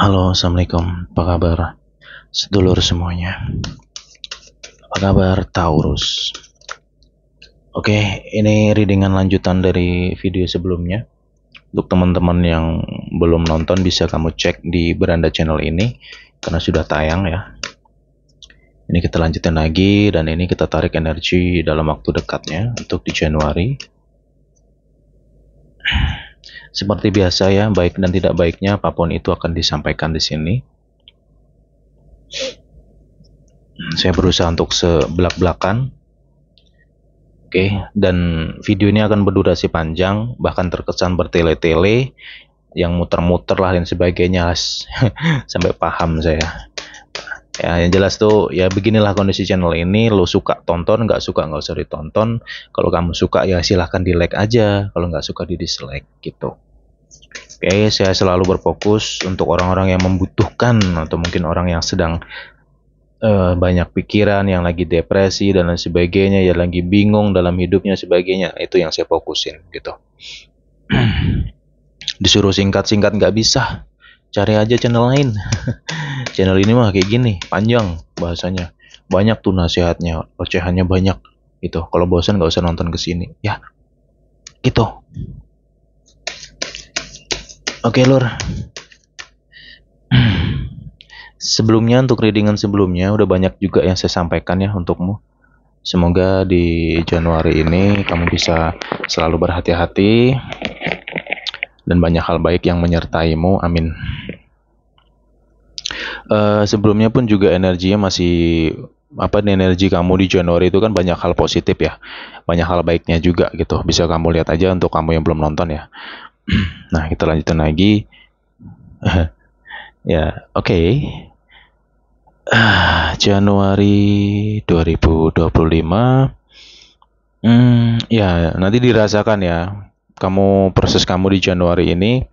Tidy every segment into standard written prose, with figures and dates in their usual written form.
Halo, assalamualaikum. Apa kabar, sedulur semuanya? Apa kabar, Taurus? Oke, ini readingan lanjutan dari video sebelumnya. Untuk teman-teman yang belum nonton, bisa kamu cek di beranda channel ini karena sudah tayang ya. Ini kita lanjutin lagi, dan ini kita tarik energi dalam waktu dekatnya untuk di Januari. Seperti biasa ya, baik dan tidak baiknya apapun itu akan disampaikan di sini. Saya berusaha untuk sebelak-belakan. Oke, dan video ini akan berdurasi panjang, bahkan terkesan bertele-tele, yang muter-muter lah dan sebagainya, sampai paham saya. Ya, yang jelas tuh, ya beginilah kondisi channel ini. Lo suka tonton, nggak suka nggak usah ditonton. Kalau kamu suka ya silahkan di like aja, kalau nggak suka di dislike gitu. Oke, saya selalu berfokus untuk orang-orang yang membutuhkan, atau mungkin orang yang sedang banyak pikiran, yang lagi depresi dan lain sebagainya, yang lagi bingung dalam hidupnya sebagainya. Itu yang saya fokusin gitu. Disuruh singkat-singkat nggak bisa, cari aja channel lain. Channel ini mah kayak gini, panjang bahasanya, banyak tuh nasihatnya, ocehannya banyak gitu. Kalau bosan nggak usah nonton ke sini ya gitu. Oke lur, sebelumnya untuk readingan sebelumnya udah banyak juga yang saya sampaikan ya untukmu. Semoga di Januari ini kamu bisa selalu berhati-hati dan banyak hal baik yang menyertaimu. Amin. Sebelumnya pun juga energinya masih energi kamu di Januari itu kan banyak hal positif ya, banyak hal baiknya juga gitu. Bisa kamu lihat aja untuk kamu yang belum nonton ya. Nah, kita lanjutin lagi. Ya, oke. Januari 2025. Ya, nanti dirasakan ya. Proses kamu di Januari ini.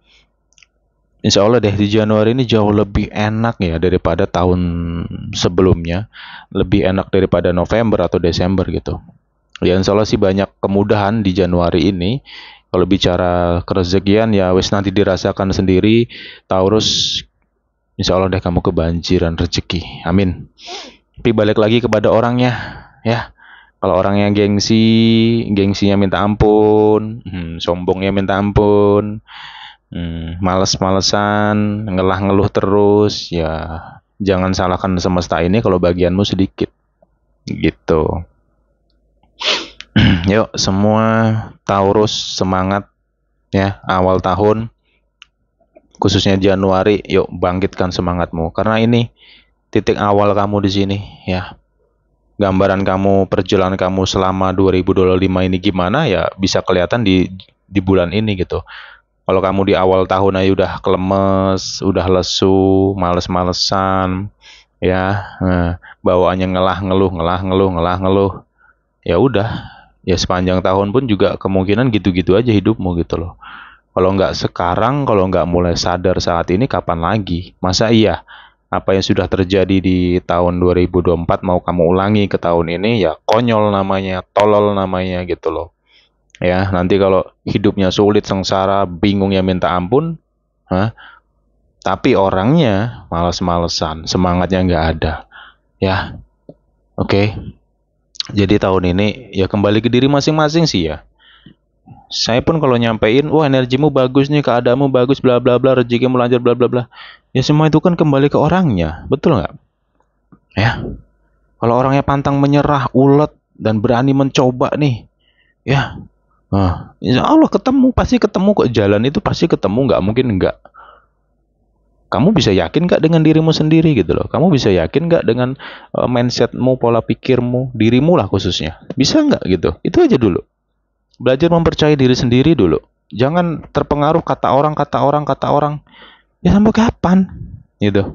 Insya Allah deh, di Januari ini jauh lebih enak ya daripada tahun sebelumnya. Lebih enak daripada November atau Desember gitu. Ya insya Allah sih banyak kemudahan di Januari ini. Kalau bicara kerezekian ya wes nanti dirasakan sendiri. Taurus, insya Allah deh kamu kebanjiran rezeki. Amin. Tapi balik lagi kepada orangnya ya. Kalau orangnya gengsinya minta ampun, sombongnya minta ampun, males-malesan, ngeluh terus, ya jangan salahkan semesta ini kalau bagianmu sedikit, gitu. Yuk semua Taurus semangat ya, awal tahun, khususnya Januari, yuk bangkitkan semangatmu karena ini titik awal kamu di sini ya. Gambaran kamu, perjalanan kamu selama 2025 ini gimana ya bisa kelihatan di bulan ini gitu. Kalau kamu di awal tahun aja udah kelemes, udah lesu, males-malesan, ya, bawaannya ngeluh, ya udah, ya sepanjang tahun pun juga kemungkinan gitu-gitu aja hidupmu gitu loh. Kalau nggak sekarang, kalau nggak mulai sadar saat ini, kapan lagi? Masa iya? Apa yang sudah terjadi di tahun 2024 mau kamu ulangi ke tahun ini, ya konyol namanya, tolol namanya gitu loh. Ya, nanti kalau hidupnya sulit, sengsara, bingung ya minta ampun, tapi orangnya malas-malesan, semangatnya nggak ada. Ya, oke. Jadi tahun ini ya kembali ke diri masing-masing sih ya. Saya pun kalau nyampein, wah energimu bagus nih, keadaanmu bagus, bla bla bla, rezekimu lancar, bla bla bla. Ya semua itu kan kembali ke orangnya, betul nggak? Ya, kalau orangnya pantang menyerah, ulet, dan berani mencoba nih, ya, insya Allah ketemu, pasti ketemu kok, jalan itu pasti ketemu, nggak mungkin nggak. Kamu bisa yakin nggak dengan dirimu sendiri gitu loh? Kamu bisa yakin nggak dengan mindsetmu, pola pikirmu, dirimu lah khususnya? Bisa nggak gitu? Itu aja dulu. Belajar mempercayai diri sendiri dulu. Jangan terpengaruh kata orang, kata orang, kata orang. Ya sampai kapan? Gitu.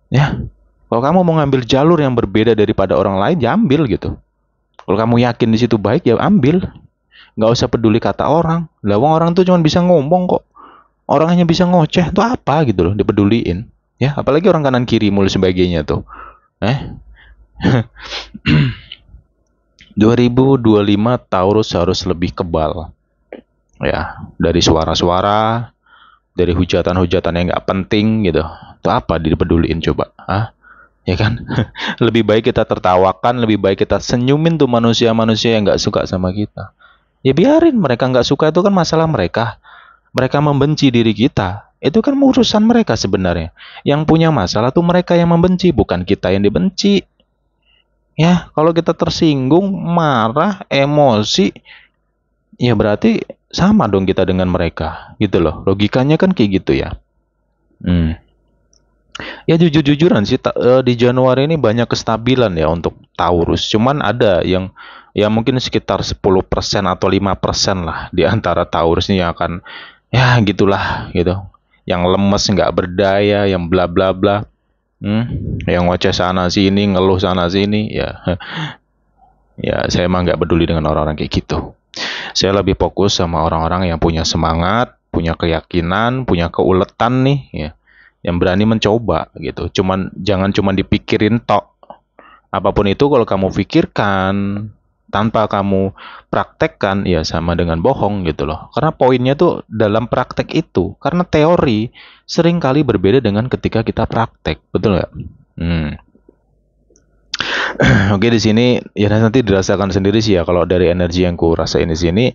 Ya. Kalau kamu mau ngambil jalur yang berbeda daripada orang lain, ya ambil gitu. Kalau kamu yakin di situ baik, ya ambil. Nggak usah peduli kata orang. Lawang orang tuh cuma bisa ngomong kok. Orang hanya bisa ngoceh. Itu apa gitu loh, dipeduliin. Ya, apalagi orang kanan kiri mulu sebagainya tuh. 2025 Taurus harus lebih kebal. Ya, dari suara-suara, dari hujatan-hujatan yang nggak penting gitu. Itu apa dipeduliin coba? Ya kan? Lebih baik kita tertawakan, lebih baik kita senyumin tuh manusia-manusia yang nggak suka sama kita. Ya biarin mereka nggak suka, itu kan masalah mereka. Mereka membenci diri kita. Itu kan urusan mereka sebenarnya. Yang punya masalah tuh mereka yang membenci, bukan kita yang dibenci. Ya, kalau kita tersinggung, marah, emosi, ya berarti sama dong kita dengan mereka. Gitu loh. Logikanya kan kayak gitu ya. Hmm. Ya jujur-jujuran sih, di Januari ini banyak kestabilan ya untuk Taurus. Cuman ada yang ya mungkin sekitar 10% atau 5% lah di antara Taurus ini yang akan ya gitulah gitu. Yang lemes, nggak berdaya, yang bla bla bla. Yang ngoceh sana sini, ngeluh sana sini, ya ya saya emang nggak peduli dengan orang-orang kayak gitu. Saya lebih fokus sama orang-orang yang punya semangat, punya keyakinan, punya keuletan nih, ya, yang berani mencoba gitu. Jangan cuman dipikirin tok. Apapun itu kalau kamu pikirkan tanpa kamu praktekkan, ya sama dengan bohong gitu loh. Karena poinnya tuh dalam praktek itu. Karena teori seringkali berbeda dengan ketika kita praktek, betul nggak? Oke, di sini ya nanti dirasakan sendiri sih ya, kalau dari energi yang ku rasain di sini,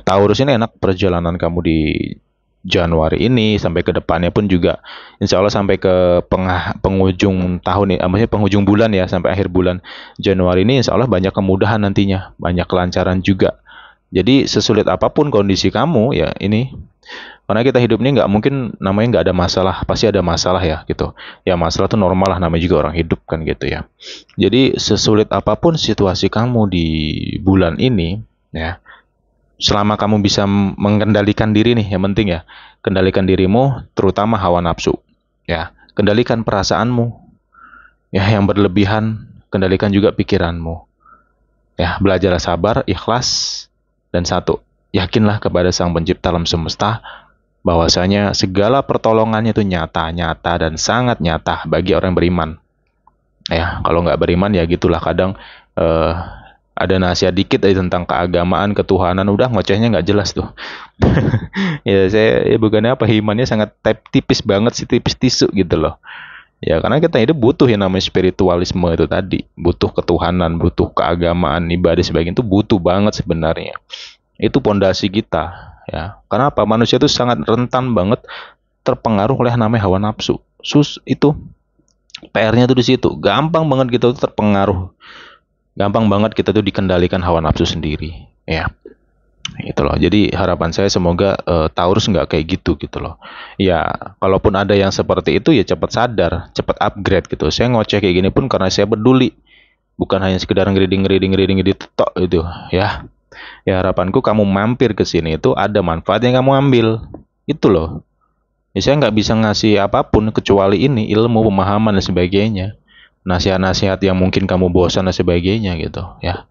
Taurus ini enak perjalanan kamu di Januari ini sampai ke depannya pun juga insya Allah sampai ke penghujung tahun nih, maksudnya penghujung bulan ya, sampai akhir bulan Januari ini insya Allah banyak kemudahan nantinya, banyak kelancaran juga. Jadi sesulit apapun kondisi kamu ya ini, karena kita hidup ini nggak mungkin namanya nggak ada masalah, pasti ada masalah ya gitu. Ya masalah tuh normal lah, namanya juga orang hidup kan gitu ya. Jadi sesulit apapun situasi kamu di bulan ini ya, selama kamu bisa mengendalikan diri nih, yang penting ya, kendalikan dirimu, terutama hawa nafsu. Ya, kendalikan perasaanmu. Ya, yang berlebihan, kendalikan juga pikiranmu. Ya, belajarlah sabar, ikhlas, dan satu, yakinlah kepada Sang Pencipta alam semesta bahwasanya segala pertolongannya itu nyata, nyata dan sangat nyata bagi orang yang beriman. Ya, kalau nggak beriman ya gitulah, kadang ada nasihat dikit aja tentang keagamaan, ketuhanan, udah ngocehnya nggak jelas tuh. Ya saya ya bukannya apa, imannya sangat tipis banget sih, tipis tisu gitu loh. Ya karena kita hidup butuh yang namanya spiritualisme itu tadi, butuh ketuhanan, butuh keagamaan, ibadah sebagainya, itu butuh banget sebenarnya. Itu pondasi kita ya. Kenapa? Manusia itu sangat rentan banget terpengaruh oleh namanya hawa nafsu. Itu PR-nya tuh di situ. Gampang banget kita tuh terpengaruh. Gampang banget kita tuh dikendalikan hawa nafsu sendiri, ya. Itu loh. Jadi harapan saya semoga Taurus nggak kayak gitu gitu loh. Ya, kalaupun ada yang seperti itu ya cepat sadar, cepat upgrade gitu. Saya ngoceh kayak gini pun karena saya peduli, bukan hanya sekedar ngeriding tok gitu, ya. Ya harapanku kamu mampir ke sini itu ada manfaat yang kamu ambil. Itu loh. Ya, saya nggak bisa ngasih apapun kecuali ini, ilmu, pemahaman dan sebagainya. Nasihat-nasihat yang mungkin kamu bosan dan sebagainya gitu ya.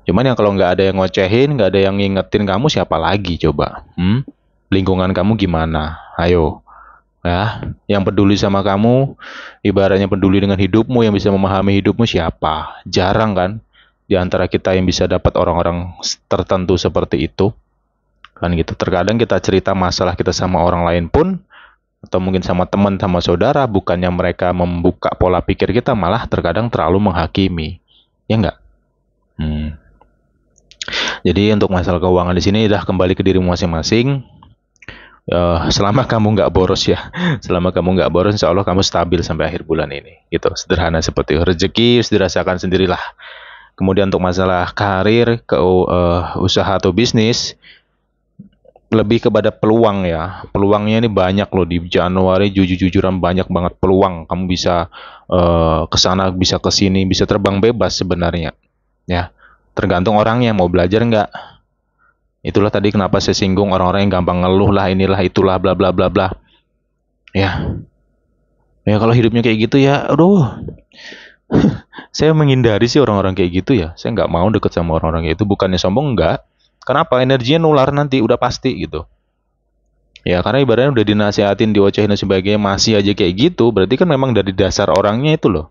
Cuman yang kalau nggak ada yang ngocehin, nggak ada yang ngingetin kamu, siapa lagi coba? Lingkungan kamu gimana? Ayo ya, yang peduli sama kamu, ibaratnya peduli dengan hidupmu, yang bisa memahami hidupmu siapa? Jarang kan di antara kita yang bisa dapat orang-orang tertentu seperti itu kan gitu. Terkadang kita cerita masalah kita sama orang lain pun, atau mungkin sama teman, sama saudara, bukannya mereka membuka pola pikir kita, malah terkadang terlalu menghakimi, ya enggak? Jadi untuk masalah keuangan di sini udah kembali ke dirimu masing-masing. Selama kamu nggak boros ya, selama kamu nggak boros, insya Allah kamu stabil sampai akhir bulan ini. Gitu, sederhana seperti itu. Rezeki harus dirasakan sendirilah. Kemudian untuk masalah karir, usaha atau bisnis, lebih kepada peluang ya. Peluangnya ini banyak loh di Januari, jujur-jujuran banyak banget peluang. Kamu bisa ke sana, bisa ke sini, bisa terbang bebas sebenarnya. Ya, tergantung orangnya mau belajar nggak. Itulah tadi kenapa saya singgung orang-orang yang gampang ngeluh lah, inilah itulah bla bla bla bla. Ya. Ya kalau hidupnya kayak gitu ya, aduh. Saya menghindari sih orang-orang kayak gitu ya. Saya nggak mau deket sama orang-orang kayak itu. Bukannya sombong, enggak. Kenapa? Energinya nular nanti, udah pasti gitu. Ya karena ibaratnya udah dinasihatin, diocehin dan sebagainya, masih aja kayak gitu, berarti kan memang dari dasar orangnya itu loh.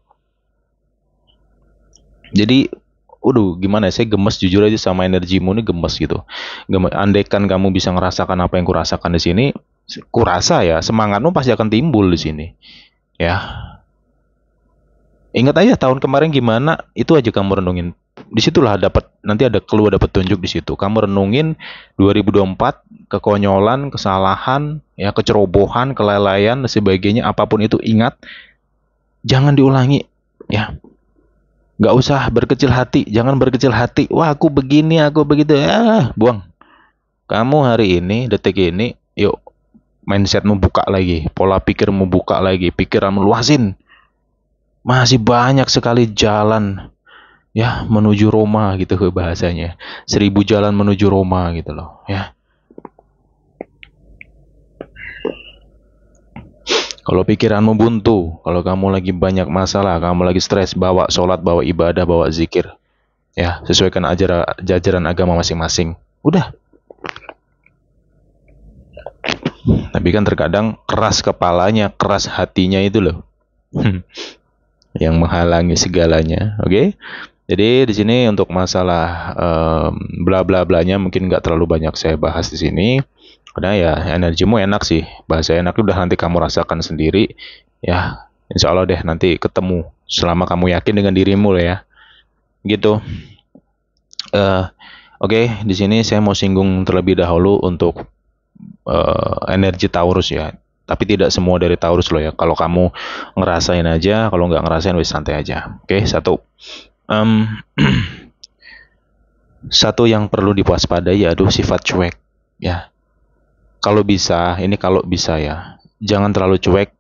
Jadi, gimana ya, saya gemes jujur aja sama energimu nih, gemes gitu. Andaikan kamu bisa ngerasakan apa yang kurasakan di sini, Kurasa ya semangatmu pasti akan timbul di sini. Ya, ingat aja tahun kemarin gimana, itu aja kamu renungin. Disitulah dapat, nanti ada keluar, dapat tunjuk di situ. Kamu renungin 2024, kekonyolan, kesalahan, ya kecerobohan, kelalaian dan sebagainya, apapun itu ingat, jangan diulangi. Ya, nggak usah berkecil hati, jangan berkecil hati. Wah, aku begini, aku begitu. Buang. Kamu hari ini, detik ini, yuk mindsetmu buka lagi, pola pikirmu buka lagi, pikiranmu luasin. Masih banyak sekali jalan ya menuju Roma gitu ke bahasanya. 1000 jalan menuju Roma gitu loh ya. Kalau pikiranmu buntu, kalau kamu lagi banyak masalah, kamu lagi stres, bawa sholat, bawa ibadah, bawa zikir. Ya, sesuaikan ajaran agama masing-masing. Udah. Tapi kan terkadang keras kepalanya, keras hatinya itu loh. Yang menghalangi segalanya, oke? Jadi di sini untuk masalah bla bla blanya mungkin nggak terlalu banyak saya bahas di sini, karena ya energimu enak sih, bahasa enak udah nanti kamu rasakan sendiri, ya. Insya Allah deh nanti ketemu, selama kamu yakin dengan dirimu loh ya, gitu. Oke, di sini saya mau singgung terlebih dahulu untuk energi Taurus ya. Tapi tidak semua dari Taurus loh ya. Kalau kamu ngerasain aja, kalau nggak ngerasain wis santai aja. Oke, satu. Satu yang perlu diwaspadai yaitu sifat cuek ya. Kalau bisa, ini kalau bisa ya, jangan terlalu cuek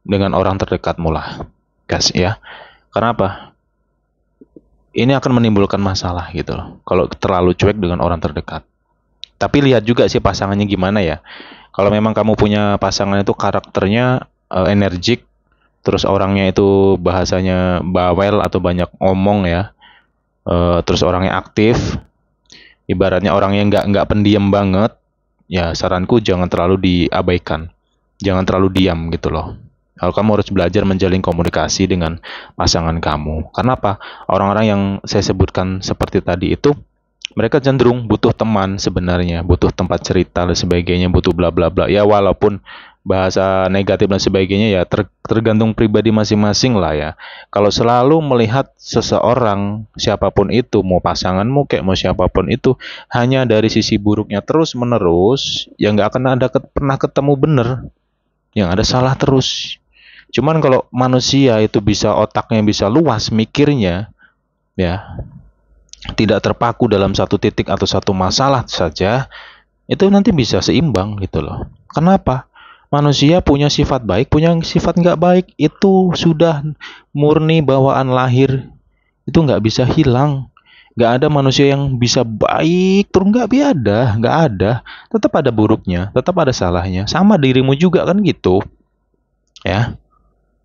dengan orang terdekatmu lah, guys ya. Karena apa? Ini akan menimbulkan masalah gitu loh. Kalau terlalu cuek dengan orang terdekat. Tapi lihat juga sih pasangannya gimana ya. Kalau memang kamu punya pasangan itu karakternya energik, terus orangnya itu bahasanya bawel atau banyak ngomong ya, terus orangnya aktif, ibaratnya orangnya nggak pendiam banget, ya saranku jangan terlalu diabaikan, jangan terlalu diam gitu loh. Kalau kamu harus belajar menjalin komunikasi dengan pasangan kamu. Karena apa? Orang-orang yang saya sebutkan seperti tadi itu, mereka cenderung butuh teman sebenarnya, butuh tempat cerita dan sebagainya, butuh bla bla bla. Ya walaupun bahasa negatif dan sebagainya ya tergantung pribadi masing-masing lah ya. Kalau selalu melihat seseorang, siapapun itu, mau pasanganmu kayak mau siapapun itu, hanya dari sisi buruknya terus menerus, ya nggak akan ada pernah ketemu bener. Yang ada salah terus. Cuman kalau manusia itu bisa, otaknya bisa luas mikirnya, ya tidak terpaku dalam satu titik atau satu masalah saja, itu nanti bisa seimbang gitu loh. Kenapa? Manusia punya sifat baik, punya sifat nggak baik, itu sudah murni bawaan lahir, itu nggak bisa hilang. Nggak ada manusia yang bisa baik terus nggak ada. Tetap ada buruknya, tetap ada salahnya. Sama dirimu juga kan gitu, ya.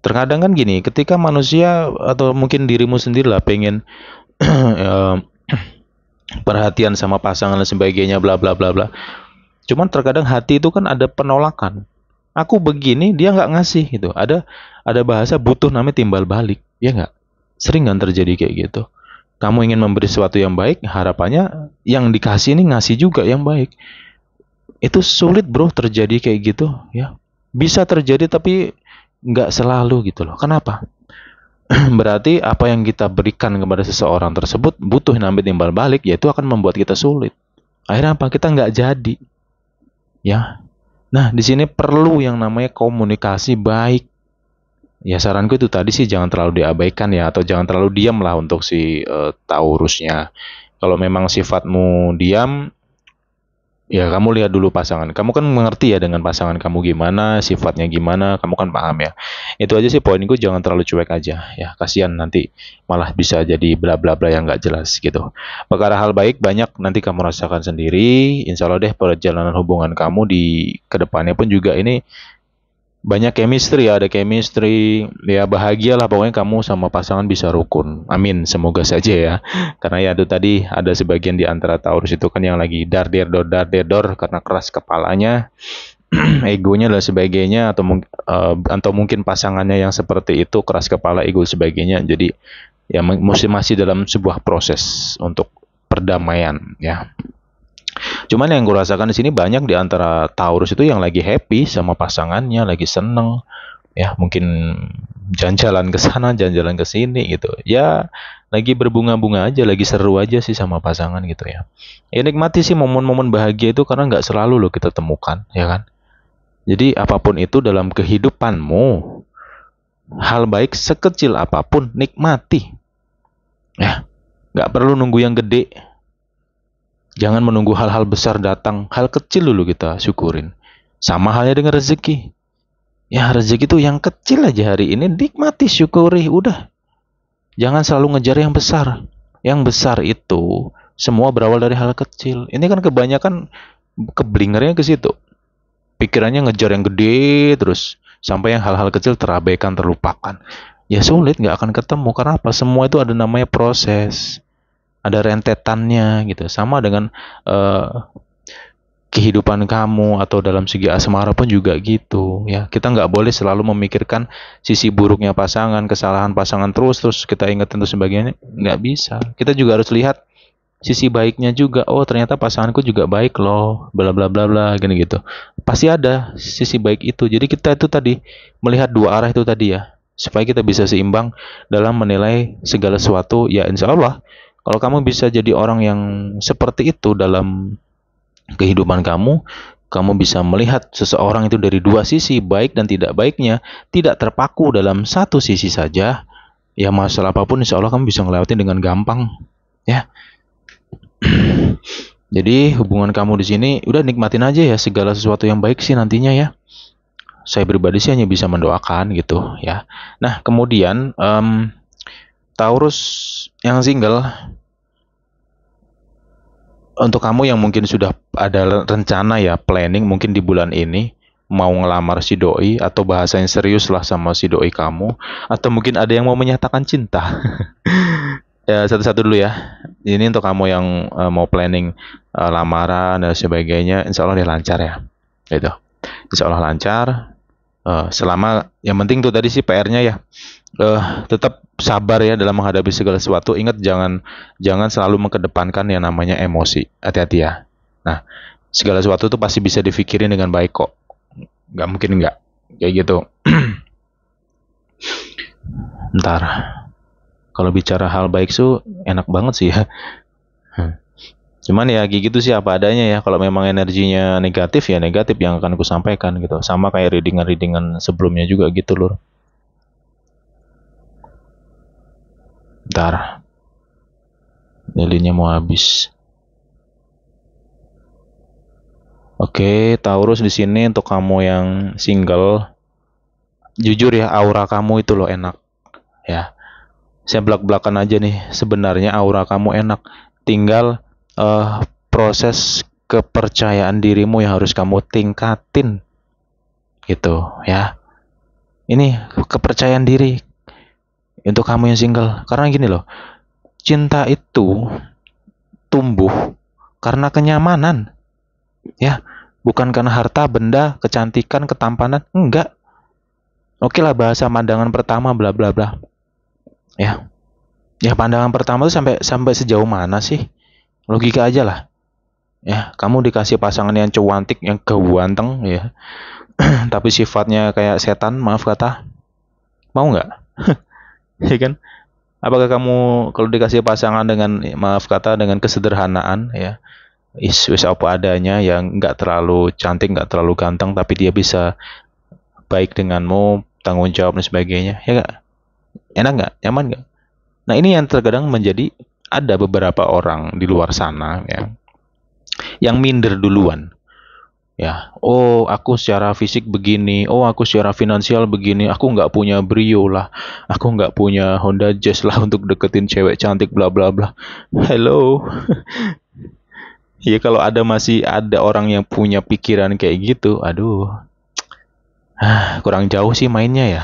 Terkadang kan gini, ketika manusia atau mungkin dirimu sendiri lah pengen perhatian sama pasangan dan sebagainya bla bla bla bla. Cuman terkadang hati itu kan ada penolakan. Aku begini dia nggak ngasih gitu. Ada bahasa butuh namanya timbal balik, ya nggak? Sering kan terjadi kayak gitu. Kamu ingin memberi sesuatu yang baik, harapannya yang dikasih ini ngasih juga yang baik. Itu sulit bro terjadi kayak gitu ya. Bisa terjadi tapi nggak selalu gitu loh. Kenapa? Berarti apa yang kita berikan kepada seseorang tersebut butuh namanya timbal balik, yaitu akan membuat kita sulit. Akhirnya apa? Kita nggak jadi. Ya. Nah, di sini perlu yang namanya komunikasi baik. Ya, saranku itu tadi sih jangan terlalu diabaikan ya, atau jangan terlalu diam lah untuk si Taurusnya. Kalau memang sifatmu diam, ya kamu lihat dulu pasangan. Kamu kan mengerti ya dengan pasangan kamu gimana, sifatnya gimana, kamu kan paham ya. Itu aja sih poinku, jangan terlalu cuek aja ya. Kasihan nanti malah bisa jadi bla bla bla yang nggak jelas gitu. Perkara hal baik banyak nanti kamu rasakan sendiri. Insya Allah deh perjalanan hubungan kamu di kedepannya pun juga ini banyak chemistry ya, ada chemistry ya, bahagialah pokoknya kamu sama pasangan bisa rukun, amin, semoga saja ya. Karena ya itu tadi ada sebagian di antara Taurus itu kan yang lagi dar der dor karena keras kepalanya, egonya dan sebagainya, atau mungkin pasangannya yang seperti itu keras kepala, ego sebagainya, jadi ya masih dalam sebuah proses untuk perdamaian ya. Cuman yang gue rasakan di sini banyak di antara Taurus itu yang lagi happy sama pasangannya, lagi seneng, ya mungkin jalan-jalan ke sana, jalan-jalan ke sini gitu. Ya lagi berbunga-bunga aja, lagi seru aja sih sama pasangan gitu ya. Ya nikmati sih momen-momen bahagia itu karena nggak selalu loh kita temukan, ya kan? Jadi apapun itu dalam kehidupanmu, hal baik sekecil apapun nikmati. Ya, nggak perlu nunggu yang gede. Jangan menunggu hal-hal besar datang, hal kecil dulu kita syukurin. Sama halnya dengan rezeki. Ya rezeki itu yang kecil aja hari ini nikmati, syukuri, udah. Jangan selalu ngejar yang besar. Yang besar itu semua berawal dari hal kecil. Ini kan kebanyakan keblingernya ke situ. Pikirannya ngejar yang gede terus sampai yang hal-hal kecil terabaikan, terlupakan. Ya sulit, nggak akan ketemu. Karena apa? Semua itu ada namanya proses. Ada rentetannya gitu. Sama dengan kehidupan kamu atau dalam segi asmara pun juga gitu ya. Kita nggak boleh selalu memikirkan sisi buruknya pasangan, kesalahan pasangan terus kita ingat tentu sebagainya, nggak bisa. Kita juga harus lihat sisi baiknya juga. Oh ternyata pasanganku juga baik loh, bla bla bla bla gini gitu. Pasti ada sisi baik itu. Jadi kita itu tadi melihat dua arah itu tadi ya, supaya kita bisa seimbang dalam menilai segala sesuatu. Ya insya Allah kalau kamu bisa jadi orang yang seperti itu dalam kehidupan kamu, kamu bisa melihat seseorang itu dari dua sisi, baik dan tidak baiknya, tidak terpaku dalam satu sisi saja. Ya masalah apapun insya Allah kamu bisa ngelewatin dengan gampang, ya. Jadi hubungan kamu di sini udah nikmatin aja ya segala sesuatu yang baik sih nantinya ya. Saya pribadi sih hanya bisa mendoakan gitu ya. Nah kemudian Taurus yang single, untuk kamu yang mungkin sudah ada rencana ya, planning mungkin di bulan ini mau ngelamar si doi atau bahasa yang serius lah sama si doi kamu, atau mungkin ada yang mau menyatakan cinta. Ya satu-satu dulu ya. Ini untuk kamu yang mau planning lamaran dan sebagainya, insya Allah dia lancar ya. Gitu. Insya Allah lancar. Selama yang penting tuh tadi sih PR-nya ya. Tetap sabar ya dalam menghadapi segala sesuatu. Ingat jangan selalu mengedepankan yang namanya emosi. Hati-hati ya. Nah, segala sesuatu tuh pasti bisa dipikirin dengan baik kok. Nggak mungkin nggak. Kayak gitu. Ntar. Kalau bicara hal baik tuh enak banget sih ya. Cuman ya gitu sih apa adanya ya. Kalau memang energinya negatif ya negatif yang akan aku sampaikan gitu. Sama kayak readingan sebelumnya juga gitu loh. Bentar. Lilinnya mau habis. Oke, Taurus di sini untuk kamu yang single. Jujur ya, aura kamu itu loh enak. Ya. Saya belak-belakan aja nih. Sebenarnya aura kamu enak. Tinggal proses kepercayaan dirimu yang harus kamu tingkatin. Gitu ya. Ini kepercayaan diri untuk kamu yang single. Karena gini loh. Cinta itu tumbuh karena kenyamanan. Ya, bukan karena harta, benda, kecantikan, ketampanan, enggak. Oke lah bahasa pandangan pertama bla bla bla. Ya. Ya pandangan pertama tuh sampai sejauh mana sih? Logika aja lah. Ya, kamu dikasih pasangan yang cuantik, yang ganteng ya. Tapi sifatnya kayak setan, maaf kata. Mau nggak? Ya kan? Apakah kamu kalau dikasih pasangan dengan maaf kata dengan kesederhanaan ya, wis apa adanya, yang nggak terlalu cantik, nggak terlalu ganteng, tapi dia bisa baik denganmu, tanggung jawab dan sebagainya, ya nggak? Enak nggak? Nyaman nggak? Nah ini yang terkadang menjadi ada beberapa orang di luar sana ya, yang minder duluan. Ya, oh aku secara fisik begini, oh aku secara finansial begini, aku nggak punya Brio lah, aku nggak punya Honda Jazz lah untuk deketin cewek cantik bla bla bla. Hello, ya kalau masih ada orang yang punya pikiran kayak gitu, aduh, kurang jauh sih mainnya ya.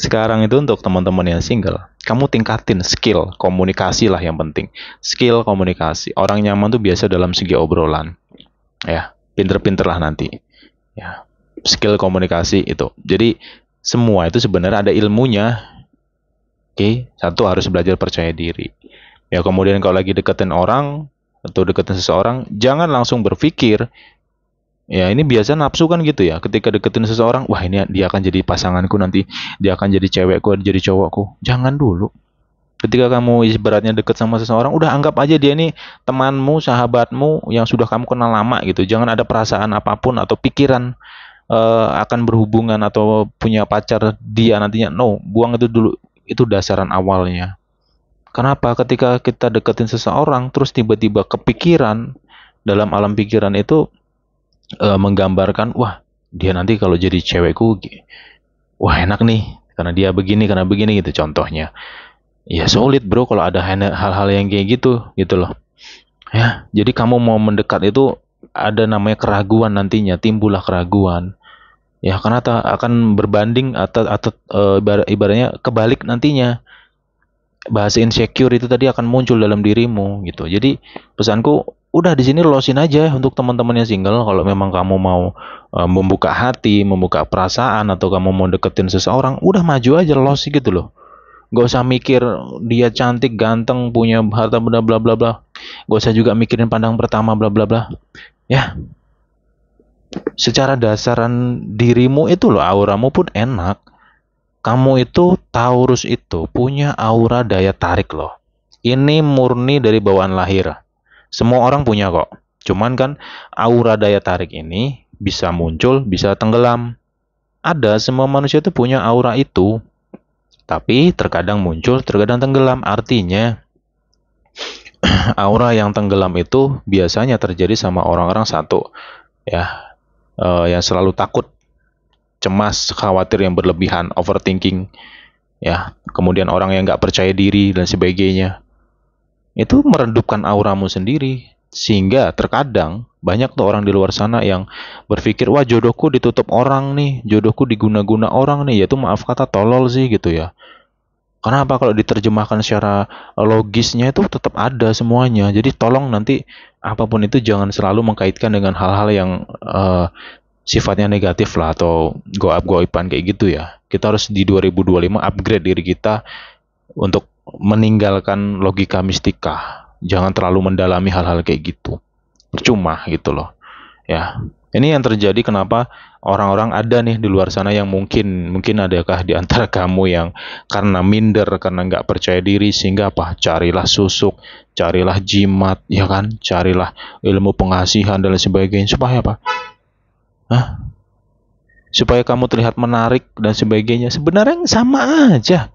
Sekarang itu untuk teman-teman yang single, kamu tingkatin skill komunikasi lah yang penting. Skill komunikasi, orang nyaman tuh biasa dalam segi obrolan. Ya, pinter-pinter lah nanti. Ya, skill komunikasi itu. Jadi semua itu sebenarnya ada ilmunya. Oke, satu harus belajar percaya diri. Ya, kemudian kalau lagi deketin orang, atau deketin seseorang, jangan langsung berpikir, ya ini biasa nafsu kan gitu ya. Ketika deketin seseorang, wah ini dia akan jadi pasanganku nanti, dia akan jadi cewekku, jadi cowokku. Jangan dulu. Ketika kamu ibaratnya deket sama seseorang, udah anggap aja dia ini temanmu, sahabatmu yang sudah kamu kenal lama gitu. Jangan ada perasaan apapun atau pikiran akan berhubungan atau punya pacar dia nantinya. No, buang itu dulu. Itu dasaran awalnya. Kenapa? Ketika kita deketin seseorang, terus tiba-tiba kepikiran, dalam alam pikiran itu menggambarkan, wah dia nanti kalau jadi cewekku, wah enak nih, karena begini gitu contohnya. Ya sulit bro kalau ada hal-hal yang kayak gitu loh. Ya, jadi kamu mau mendekat itu ada namanya keraguan nantinya, timbullah keraguan. Ya, karena akan berbanding atau ibaratnya kebalik nantinya. Bahasa insecure itu tadi akan muncul dalam dirimu gitu. Jadi pesanku udah di sini losin aja untuk teman-teman yang single. Kalau memang kamu mau membuka hati, membuka perasaan, atau kamu mau deketin seseorang, udah maju aja los gitu loh. Gak usah mikir dia cantik, ganteng, punya harta benda bla bla bla. Gak usah juga mikirin pandang pertama bla bla bla. Ya, secara dasaran dirimu itu loh, auramu pun enak. Kamu itu Taurus itu punya aura daya tarik loh. Ini murni dari bawaan lahir. Semua orang punya kok. Cuman kan aura daya tarik ini bisa muncul, bisa tenggelam. Ada, semua manusia itu punya aura itu. Tapi terkadang muncul, terkadang tenggelam. Artinya aura yang tenggelam itu biasanya terjadi sama orang-orang satu ya, yang selalu takut, cemas, khawatir yang berlebihan, overthinking, ya. Kemudian orang yang nggak percaya diri dan sebagainya. Itu merendupkan auramu sendiri, sehingga terkadang banyak tuh orang di luar sana yang berpikir, wah jodohku ditutup orang nih, jodohku diguna-guna orang nih, yaitu maaf kata tolol sih gitu ya. Kenapa? Kalau diterjemahkan secara logisnya itu tetap ada semuanya. Jadi tolong nanti apapun itu jangan selalu mengkaitkan dengan hal-hal yang sifatnya negatif lah, atau goib-goiban kayak gitu ya. Kita harus di 2025 upgrade diri kita untuk meninggalkan logika mistika. Jangan terlalu mendalami hal-hal kayak gitu. Percuma gitu loh. Ya. Ini yang terjadi kenapa orang-orang ada nih di luar sana yang mungkin adakah di antara kamu yang karena minder, karena nggak percaya diri, sehingga apa? Carilah susuk, carilah jimat, ya kan? Carilah ilmu pengasihan dan sebagainya. Supaya apa? Hah? Supaya kamu terlihat menarik dan sebagainya. Sebenarnya sama aja.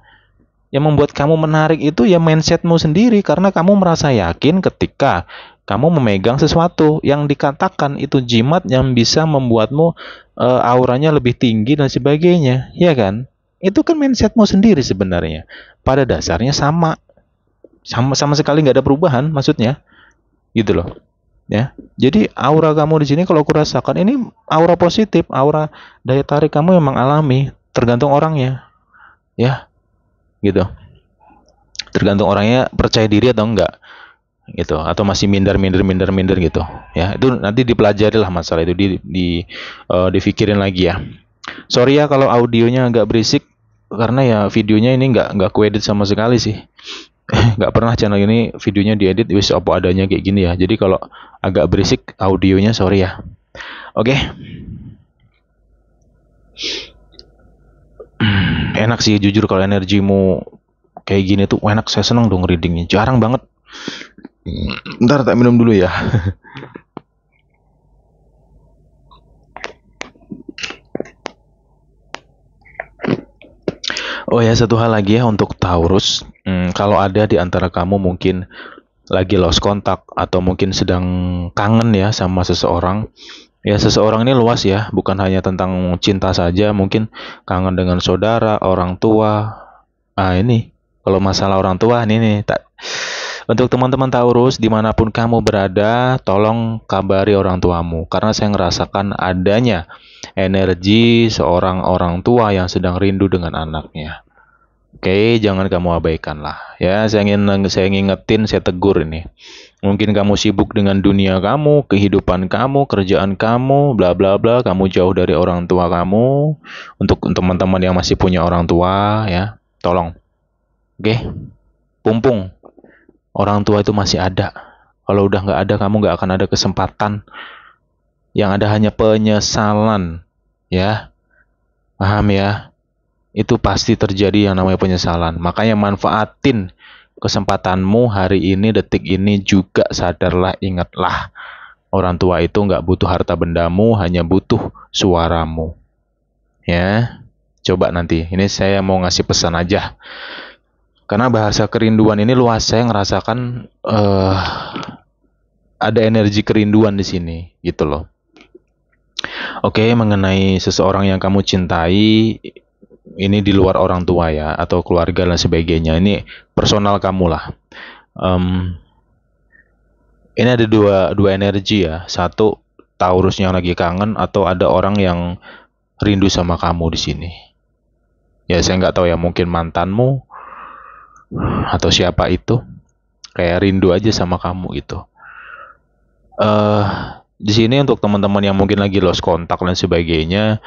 Yang membuat kamu menarik itu ya mindsetmu sendiri, karena kamu merasa yakin ketika kamu memegang sesuatu yang dikatakan itu jimat yang bisa membuatmu auranya lebih tinggi dan sebagainya, ya kan? Itu kan mindsetmu sendiri sebenarnya. Pada dasarnya sama sekali nggak ada perubahan, maksudnya, gitu loh. Ya, jadi aura kamu di sini kalau aku rasakan ini aura positif, aura daya tarik kamu memang alami, tergantung orangnya, ya, gitu. Tergantung orangnya percaya diri atau enggak gitu, atau masih minder gitu ya. Itu nanti dipelajari lah masalah itu, dipikirin lagi ya. Sorry ya kalau audionya agak berisik, karena ya videonya ini nggak kuedit sama sekali sih. Nggak pernah channel ini videonya diedit, wis apa adanya kayak gini ya. Jadi kalau agak berisik audionya, sorry ya. Oke. Enak sih jujur kalau energimu kayak gini tuh enak, saya seneng dong readingnya. Jarang banget. Ntar tak minum dulu ya. Oh ya, satu hal lagi ya untuk Taurus. Kalau ada di antara kamu mungkin lagi lost kontak atau mungkin sedang kangen ya sama seseorang. Ya, seseorang ini luas ya, bukan hanya tentang cinta saja, mungkin kangen dengan saudara, orang tua. Ah ini, kalau masalah orang tua ini nih, untuk teman-teman Taurus, dimanapun kamu berada, tolong kabari orang tuamu. Karena saya ngerasakan adanya energi seorang orang tua yang sedang rindu dengan anaknya. Oke, jangan kamu abaikan lah. Ya, saya ngingetin, saya tegur ini. Mungkin kamu sibuk dengan dunia kamu, kehidupan kamu, kerjaan kamu, bla bla bla. Kamu jauh dari orang tua kamu. Untuk teman-teman yang masih punya orang tua, ya, tolong. Oke, pumpung. Orang tua itu masih ada. Kalau udah nggak ada, kamu nggak akan ada kesempatan. Yang ada hanya penyesalan, ya. Paham ya? Itu pasti terjadi yang namanya penyesalan. Makanya manfaatin kesempatanmu hari ini, detik ini juga. Sadarlah, ingatlah. Orang tua itu nggak butuh harta bendamu, hanya butuh suaramu. Ya, coba nanti. Ini saya mau ngasih pesan aja. Karena bahasa kerinduan ini luas, saya ngerasakan ada energi kerinduan di sini, gitu loh. Oke, mengenai seseorang yang kamu cintai, ini di luar orang tua ya, atau keluarga dan sebagainya. Ini personal kamu lah. Ini ada dua energi ya. Satu, Taurus yang lagi kangen, atau ada orang yang rindu sama kamu di sini. Ya, saya nggak tahu ya, mungkin mantanmu atau siapa itu, kayak rindu aja sama kamu gitu. Di sini untuk teman-teman yang mungkin lagi lost kontak dan sebagainya,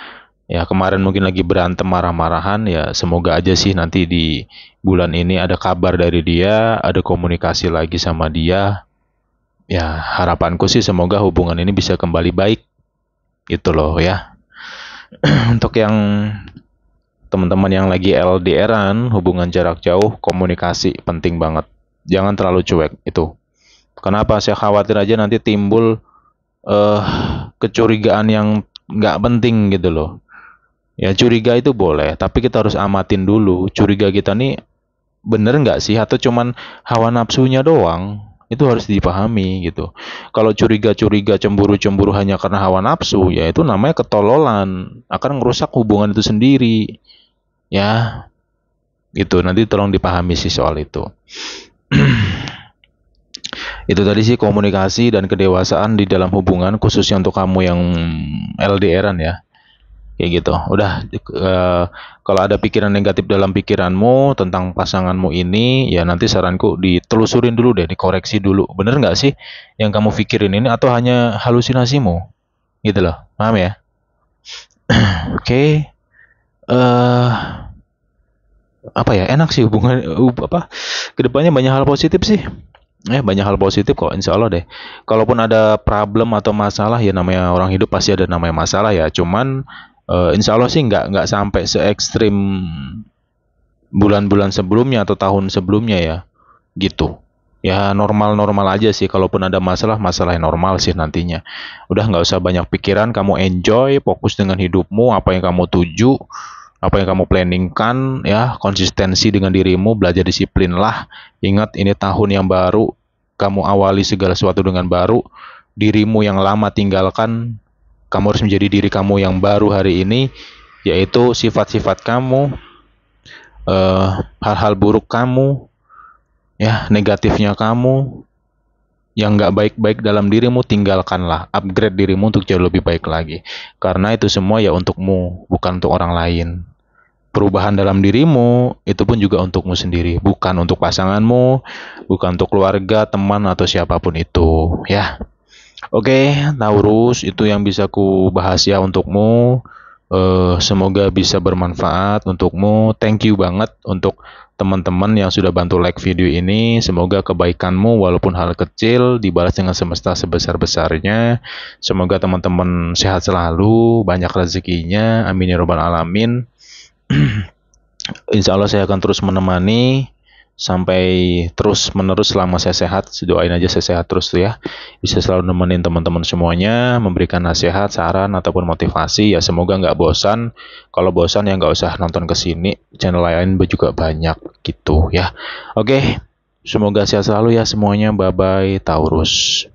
ya kemarin mungkin lagi berantem marah-marahan, ya semoga aja sih nanti di bulan ini ada kabar dari dia, ada komunikasi lagi sama dia. Ya harapanku sih semoga hubungan ini bisa kembali baik, gitu loh ya. Untuk yang teman-teman yang lagi LDRan, hubungan jarak jauh, komunikasi penting banget. Jangan terlalu cuek itu. Kenapa? Saya khawatir aja nanti timbul kecurigaan yang nggak penting gitu loh. Ya curiga itu boleh, tapi kita harus amatin dulu. Curiga kita nih bener nggak sih? Atau cuman hawa nafsunya doang? Itu harus dipahami gitu. Kalau curiga-curiga, cemburu-cemburu hanya karena hawa nafsu, ya itu namanya ketololan. Akan ngerusak hubungan itu sendiri. Ya, gitu. Nanti tolong dipahami sih soal itu. Itu tadi sih komunikasi dan kedewasaan di dalam hubungan, khususnya untuk kamu yang LDRan ya. Kayak gitu. Udah, kalau ada pikiran negatif dalam pikiranmu tentang pasanganmu ini, ya nanti saranku ditelusurin dulu deh, dikoreksi dulu. Bener nggak sih yang kamu pikirin ini, atau hanya halusinasimu? Gitu loh, paham ya? Oke. Apa ya, enak sih hubungan, kedepannya banyak hal positif sih. Banyak hal positif kok, insya Allah deh. Kalaupun ada problem atau masalah, ya namanya orang hidup pasti ada namanya masalah ya. Cuman insya Allah sih nggak sampai se ekstrim bulan-bulan sebelumnya atau tahun sebelumnya ya, gitu. Ya normal-normal aja sih. Kalaupun ada masalah yang normal sih nantinya. Udah nggak usah banyak pikiran, kamu enjoy, fokus dengan hidupmu, apa yang kamu tuju, apa yang kamu planningkan, ya konsistensi dengan dirimu, belajar disiplin lah. Ingat, ini tahun yang baru, kamu awali segala sesuatu dengan baru. Dirimu yang lama tinggalkan, kamu harus menjadi diri kamu yang baru hari ini, yaitu sifat-sifat kamu, hal-hal buruk kamu, ya negatifnya kamu, yang nggak baik-baik dalam dirimu, tinggalkanlah. Upgrade dirimu untuk jauh lebih baik lagi. Karena itu semua ya untukmu, bukan untuk orang lain. Perubahan dalam dirimu itu pun juga untukmu sendiri, bukan untuk pasanganmu, bukan untuk keluarga, teman, atau siapapun itu ya. Oke, Taurus, itu yang bisa ku bahas ya untukmu. Semoga bisa bermanfaat untukmu. Thank you banget untuk teman-teman yang sudah bantu like video ini. Semoga kebaikanmu walaupun hal kecil dibalas dengan semesta sebesar-besarnya. Semoga teman-teman sehat selalu, banyak rezekinya. Amin ya robbal alamin. Insya Allah saya akan terus menemani sampai terus menerus selama saya sehat. Doain aja saya sehat terus tuh ya, bisa selalu nemenin teman-teman semuanya, memberikan nasihat, saran, ataupun motivasi. Ya semoga nggak bosan. Kalau bosan ya nggak usah nonton kesini, channel lain juga banyak gitu ya. Oke, semoga sehat selalu ya semuanya. Bye bye Taurus.